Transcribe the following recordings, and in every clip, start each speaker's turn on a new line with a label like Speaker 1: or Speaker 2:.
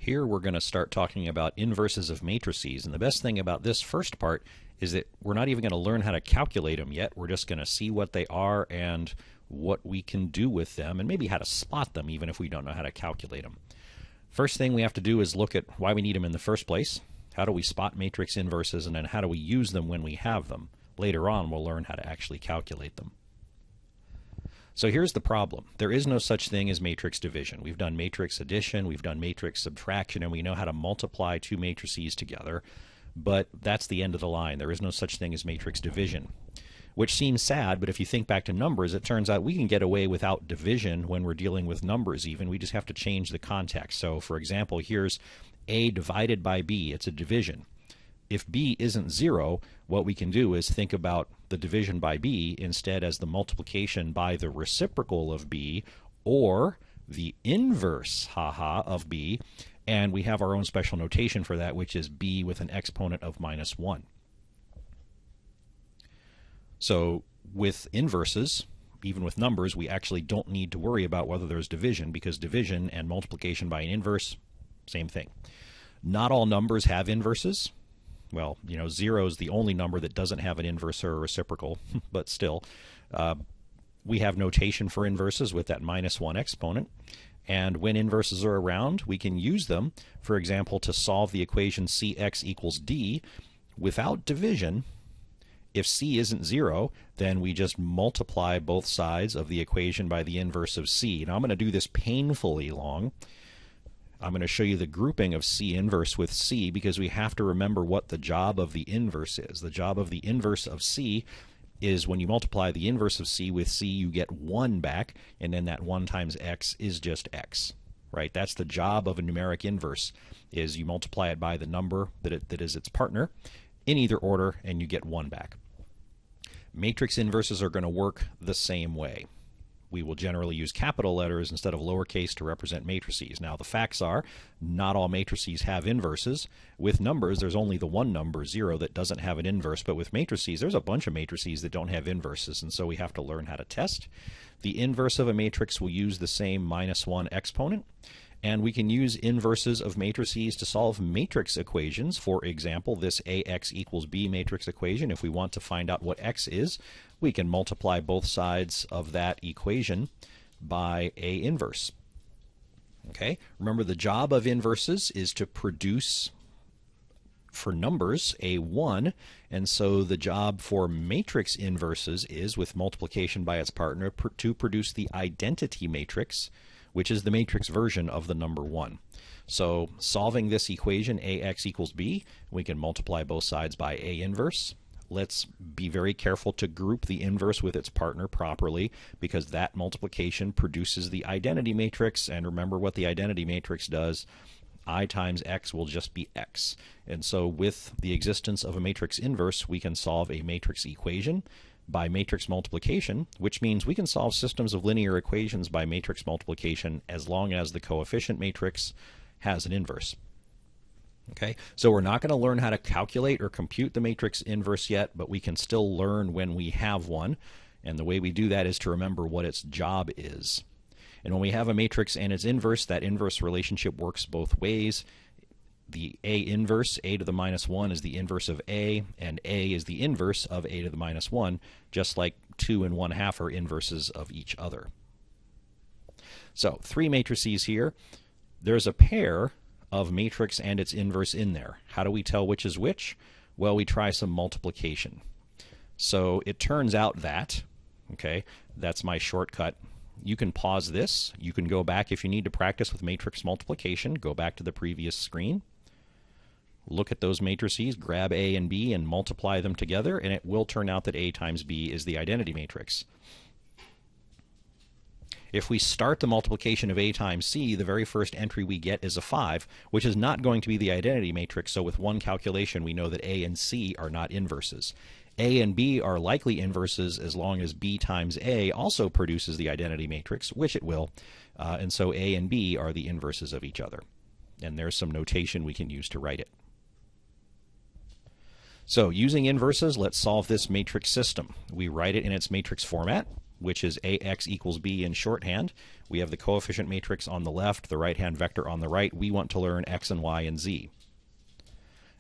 Speaker 1: Here we're going to start talking about inverses of matrices, and the best thing about this first part is that we're not even going to learn how to calculate them yet. We're just going to see what they are and what we can do with them, and maybe how to spot them even if we don't know how to calculate them. First thing we have to do is look at why we need them in the first place. How do we spot matrix inverses, and then how do we use them when we have them? Later on we'll learn how to actually calculate them. So here's the problem. There is no such thing as matrix division. We've done matrix addition, we've done matrix subtraction, and we know how to multiply two matrices together, but that's the end of the line. There is no such thing as matrix division, which seems sad, but if you think back to numbers, it turns out we can get away without division when we're dealing with numbers even. We just have to change the context. So for example, here's A divided by B. It's a division. If B isn't 0, what we can do is think about the division by B instead as the multiplication by the reciprocal of B, or the inverse, of B, and we have our own special notation for that, which is B with an exponent of -1. So with inverses, even with numbers, we actually don't need to worry about whether there's division, because division and multiplication by an inverse, same thing. Not all numbers have inverses. Well, 0 is the only number that doesn't have an inverse or a reciprocal, but still, we have notation for inverses with that -1 exponent. And when inverses are around, we can use them, for example, to solve the equation Cx equals D without division. If C isn't 0, then we just multiply both sides of the equation by the inverse of C. Now I'm going to do this painfully long. I'm going to show you the grouping of C inverse with C because we have to remember what the job of the inverse is. The job of the inverse of C is when you multiply the inverse of C with C, you get 1 back, and then that 1 times x is just x. Right? That's the job of a numeric inverse, is you multiply it by the number that is its partner in either order, and you get 1 back. Matrix inverses are going to work the same way. We will generally use capital letters instead of lowercase to represent matrices. Now the facts are, not all matrices have inverses. With numbers, there's only the one number, 0, that doesn't have an inverse, but with matrices, there's a bunch of matrices that don't have inverses, and so we have to learn how to test. The inverse of a matrix will use the same -1 exponent, and we can use inverses of matrices to solve matrix equations. For example, this AX equals B matrix equation, if we want to find out what X is, we can multiply both sides of that equation by A inverse. Okay, remember the job of inverses is to produce, for numbers, a 1, and so the job for matrix inverses is, with multiplication by its partner, to produce the identity matrix, which is the matrix version of the number 1. So solving this equation, AX equals B, we can multiply both sides by A inverse. Let's be very careful to group the inverse with its partner properly, because that multiplication produces the identity matrix, and remember what the identity matrix does. I times X will just be X. And so with the existence of a matrix inverse, we can solve a matrix equation by matrix multiplication, which means we can solve systems of linear equations by matrix multiplication as long as the coefficient matrix has an inverse. Okay, so we're not going to learn how to calculate or compute the matrix inverse yet, but we can still learn when we have one, and the way we do that is to remember what its job is. And when we have a matrix and its inverse, that inverse relationship works both ways. The A inverse, A to the -1, is the inverse of A, and A is the inverse of A to the -1, just like 2 and 1/2 are inverses of each other. So 3 matrices here. There's a pair of matrix and its inverse in there. How do we tell which is which? Well, we try some multiplication. So it turns out that, okay, that's my shortcut. You can pause this. You can go back if you need to practice with matrix multiplication. Go back to the previous screen. Look at those matrices, grab A and B and multiply them together, and it will turn out that A times B is the identity matrix. If we start the multiplication of A times C, the very first entry we get is a 5, which is not going to be the identity matrix, so with one calculation we know that A and C are not inverses. A and B are likely inverses as long as B times A also produces the identity matrix, which it will, and so A and B are the inverses of each other. And there's some notation we can use to write it. So using inverses, let's solve this matrix system. We write it in its matrix format. which is ax equals b in shorthand. We have the coefficient matrix on the left, the right-hand vector on the right. We want to learn x and y and z.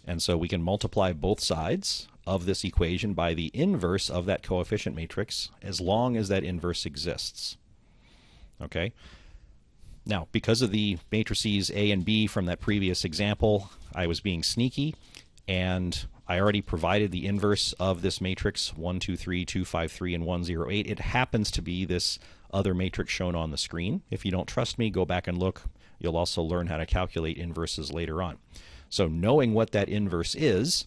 Speaker 1: And so we can multiply both sides of this equation by the inverse of that coefficient matrix as long as that inverse exists. Okay? Now, because of the matrices A and B from that previous example, I was being sneaky, and I already provided the inverse of this matrix, 1, 2, 3, 2, 5, 3, and 1, 0, 8. It happens to be this other matrix shown on the screen. If you don't trust me, go back and look. You'll also learn how to calculate inverses later on. So knowing what that inverse is,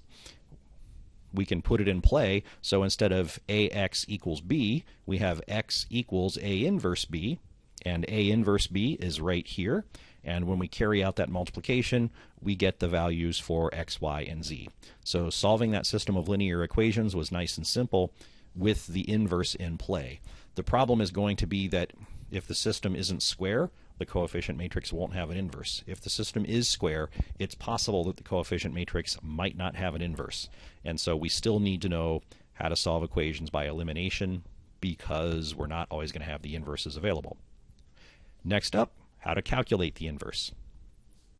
Speaker 1: we can put it in play. So instead of ax equals b, we have x equals a inverse b, and a inverse b is right here. And when we carry out that multiplication, we get the values for x, y, and z. So solving that system of linear equations was nice and simple with the inverse in play. The problem is going to be that if the system isn't square, the coefficient matrix won't have an inverse. If the system is square, it's possible that the coefficient matrix might not have an inverse. And so we still need to know how to solve equations by elimination because we're not always going to have the inverses available. Next up, how to calculate the inverse.